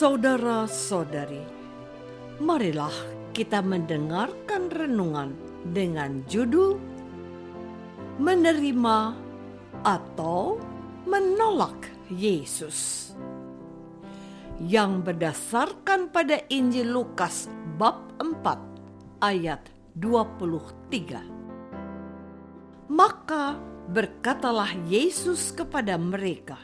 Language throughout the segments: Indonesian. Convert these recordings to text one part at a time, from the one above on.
Saudara-saudari, marilah kita mendengarkan renungan dengan judul Menerima atau Menolak Yesus, yang berdasarkan pada Injil Lukas bab 4 ayat 23. Maka berkatalah Yesus kepada mereka,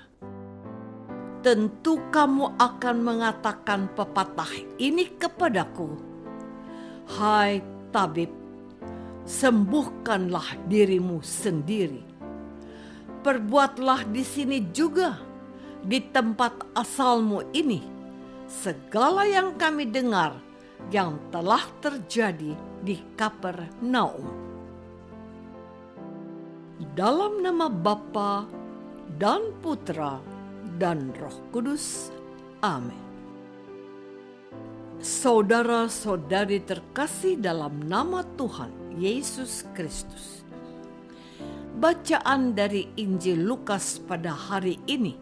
"Tentu kamu akan mengatakan pepatah ini kepadaku, 'Hai tabib, sembuhkanlah dirimu sendiri. Perbuatlah di sini juga, di tempat asalmu ini, segala yang kami dengar yang telah terjadi di Kapernaum.' Dalam nama Bapa dan Putra dan Roh Kudus. Amin. Saudara-saudari terkasih dalam nama Tuhan Yesus Kristus. Bacaan dari Injil Lukas pada hari ini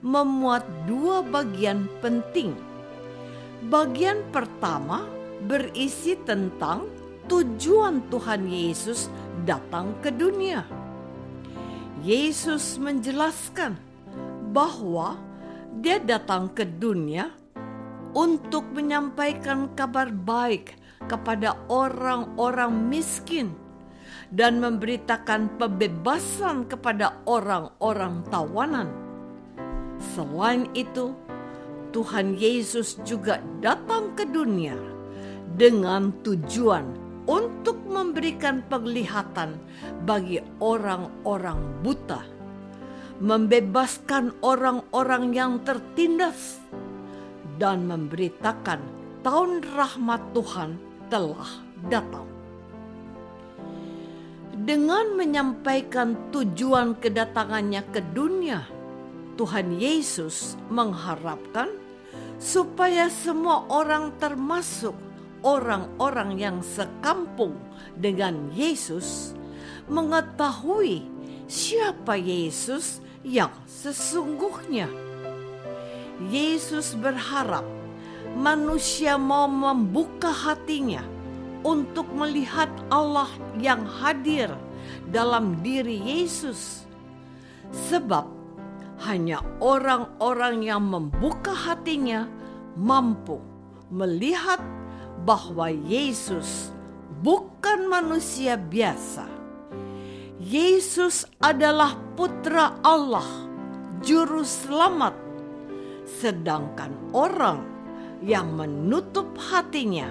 memuat dua bagian penting. Bagian pertama berisi tentang tujuan Tuhan Yesus datang ke dunia. Yesus menjelaskan bahwa Dia datang ke dunia untuk menyampaikan kabar baik kepada orang-orang miskin dan memberitakan pembebasan kepada orang-orang tawanan. Selain itu, Tuhan Yesus juga datang ke dunia dengan tujuan untuk memberikan penglihatan bagi orang-orang buta, membebaskan orang-orang yang tertindas, dan memberitakan tahun rahmat Tuhan telah datang. Dengan menyampaikan tujuan kedatangannya ke dunia, Tuhan Yesus mengharapkan supaya semua orang, termasuk orang-orang yang sekampung dengan Yesus, mengetahui siapa Yesus yang sesungguhnya. Yesus berharap manusia mau membuka hatinya untuk melihat Allah yang hadir dalam diri Yesus. Sebab hanya orang-orang yang membuka hatinya mampu melihat bahwa Yesus bukan manusia biasa. Yesus adalah Putra Allah, Juru Selamat. Sedangkan orang yang menutup hatinya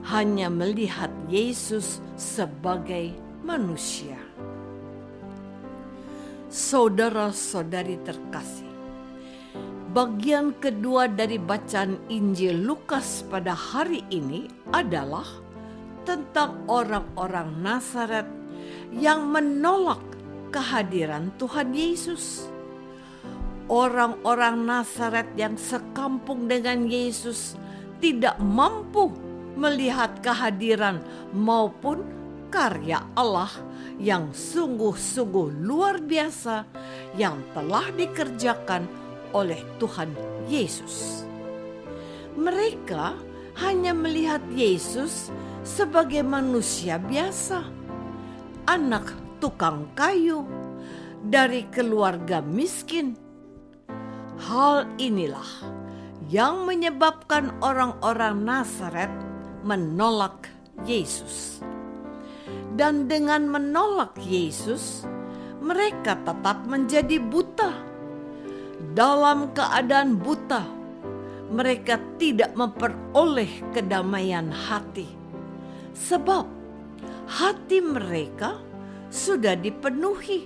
hanya melihat Yesus sebagai manusia. Saudara-saudari terkasih, bagian kedua dari bacaan Injil Lukas pada hari ini adalah tentang orang-orang Nazaret yang menolak kehadiran Tuhan Yesus. Orang-orang Nazaret yang sekampung dengan Yesus tidak mampu melihat kehadiran maupun karya Allah yang sungguh-sungguh luar biasa yang telah dikerjakan oleh Tuhan Yesus. Mereka hanya melihat Yesus sebagai manusia biasa, anak tukang kayu dari keluarga miskin. Hal inilah yang menyebabkan orang-orang Nazaret menolak Yesus. Dan dengan menolak Yesus, mereka tetap menjadi buta. Dalam keadaan buta, mereka tidak memperoleh kedamaian hati. Sebab hati mereka sudah dipenuhi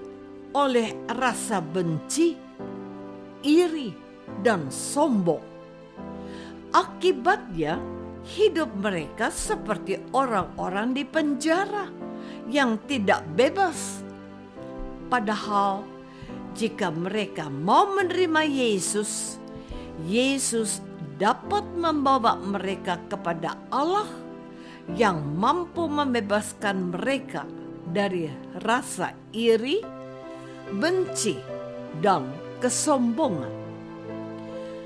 oleh rasa benci, iri, dan sombong. Akibatnya, hidup mereka seperti orang-orang di penjara yang tidak bebas. Padahal, jika mereka mau menerima Yesus, Yesus dapat membawa mereka kepada Allah yang mampu membebaskan mereka dari rasa iri, benci, dan kesombongan.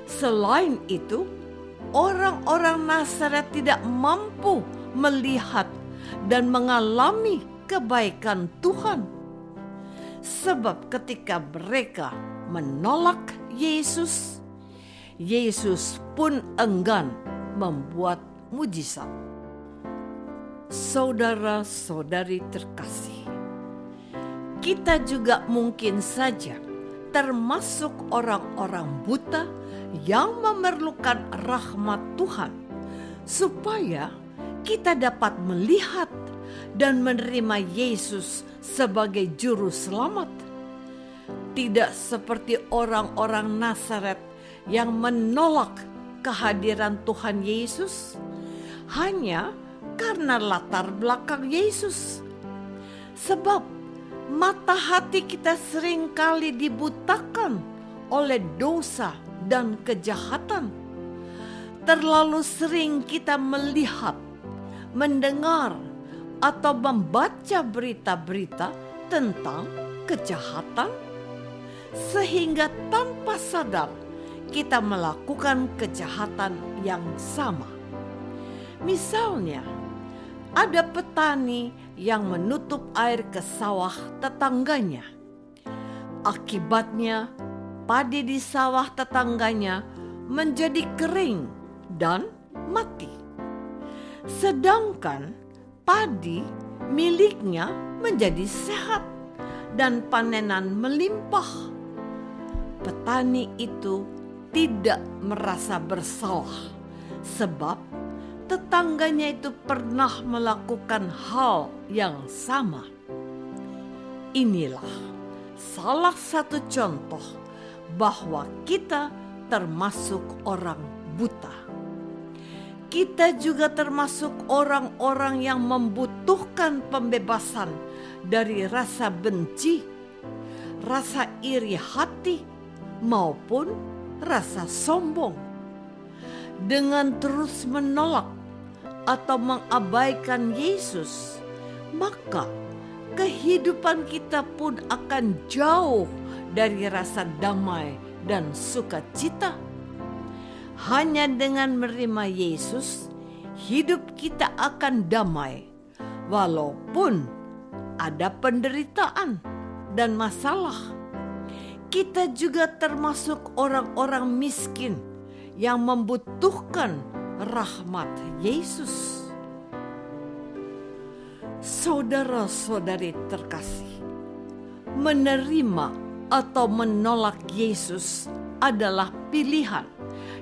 Selain itu, orang-orang Nazaret tidak mampu melihat dan mengalami kebaikan Tuhan. Sebab ketika mereka menolak Yesus, Yesus pun enggan membuat mujizat. Saudara-saudari terkasih, kita juga mungkin saja termasuk orang-orang buta yang memerlukan rahmat Tuhan, supaya kita dapat melihat dan menerima Yesus sebagai juru selamat. Tidak seperti orang-orang Nazaret yang menolak kehadiran Tuhan Yesus hanya karena latar belakang Yesus. Sebab mata hati kita seringkali dibutakan oleh dosa dan kejahatan. Terlalu sering kita melihat, mendengar, atau membaca berita-berita tentang kejahatan, sehingga tanpa sadar kita melakukan kejahatan yang sama. Misalnya, ada petani yang menutup air ke sawah tetangganya. Akibatnya, padi di sawah tetangganya menjadi kering dan mati. Sedangkan padi miliknya menjadi sehat dan panenan melimpah. Petani itu tidak merasa bersalah sebab tetangganya itu pernah melakukan hal yang sama. Inilah salah satu contoh bahwa kita termasuk orang buta. Kita juga termasuk orang-orang yang membutuhkan pembebasan dari rasa benci, rasa iri hati, maupun rasa sombong. Dengan terus menolak atau mengabaikan Yesus, maka kehidupan kita pun akan jauh dari rasa damai dan sukacita. Hanya dengan menerima Yesus, hidup kita akan damai, walaupun ada penderitaan dan masalah. Kita juga termasuk orang-orang miskin yang membutuhkan rahmat Yesus. Saudara-saudari terkasih, menerima atau menolak Yesus adalah pilihan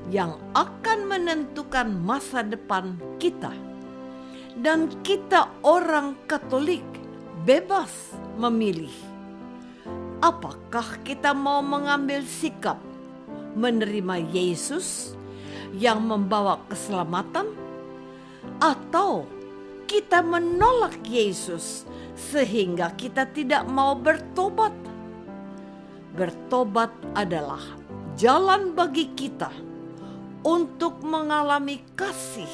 yang akan menentukan masa depan kita. Dan kita orang Katolik bebas memilih. Apakah kita mau mengambil sikap menerima Yesus yang membawa keselamatan, atau kita menolak Yesus sehingga kita tidak mau bertobat? Bertobat adalah jalan bagi kita untuk mengalami kasih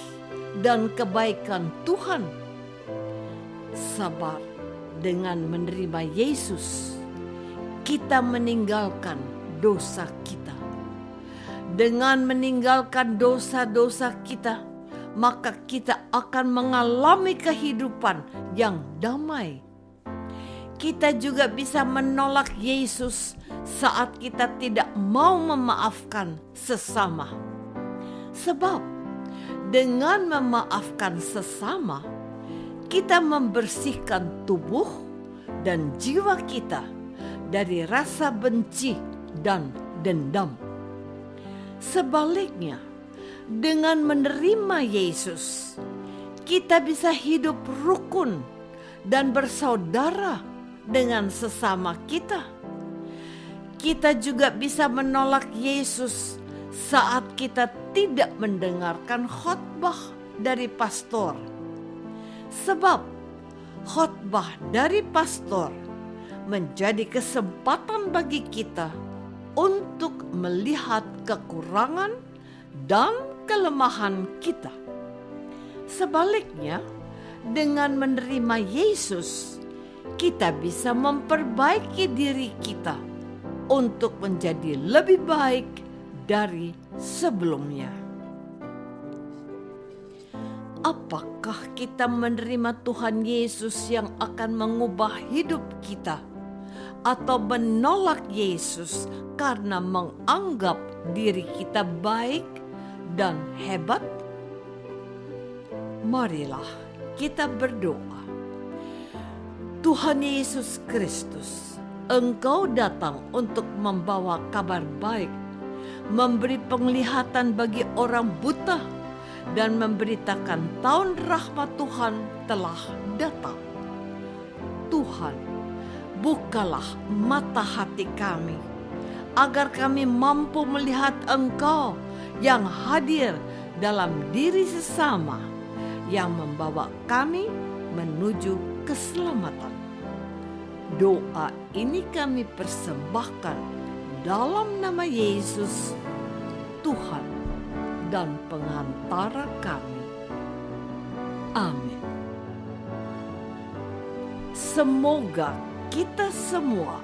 dan kebaikan Tuhan. Sabar dengan menerima Yesus, kita meninggalkan dosa kita. Dengan meninggalkan dosa-dosa kita, maka kita akan mengalami kehidupan yang damai. Kita juga bisa menolak Yesus saat kita tidak mau memaafkan sesama. Sebab dengan memaafkan sesama, kita membersihkan tubuh dan jiwa kita dari rasa benci dan dendam. Sebaliknya, dengan menerima Yesus, kita bisa hidup rukun dan bersaudara dengan sesama kita. Kita juga bisa menolak Yesus saat kita tidak mendengarkan khotbah dari pastor. Sebab khotbah dari pastor menjadi kesempatan bagi kita untuk melihat kekurangan dan kelemahan kita. Sebaliknya, dengan menerima Yesus, kita bisa memperbaiki diri kita untuk menjadi lebih baik dari sebelumnya. Apakah kita menerima Tuhan Yesus yang akan mengubah hidup kita, atau menolak Yesus karena menganggap diri kita baik dan hebat? Marilah kita berdoa. Tuhan Yesus Kristus, Engkau datang untuk membawa kabar baik, memberi penglihatan bagi orang buta, dan memberitakan tahun rahmat Tuhan telah datang. Tuhan, bukalah mata hati kami, agar kami mampu melihat Engkau yang hadir dalam diri sesama, yang membawa kami menuju keselamatan. Doa ini kami persembahkan dalam nama Yesus, Tuhan dan pengantara kami. Amin. Semoga kita semua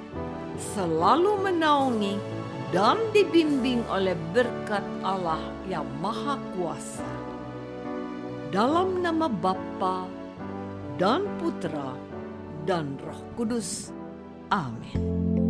selalu menaungi dan dibimbing oleh berkat Allah yang Maha Kuasa. Dalam nama Bapa dan Putra dan Roh Kudus. Amin.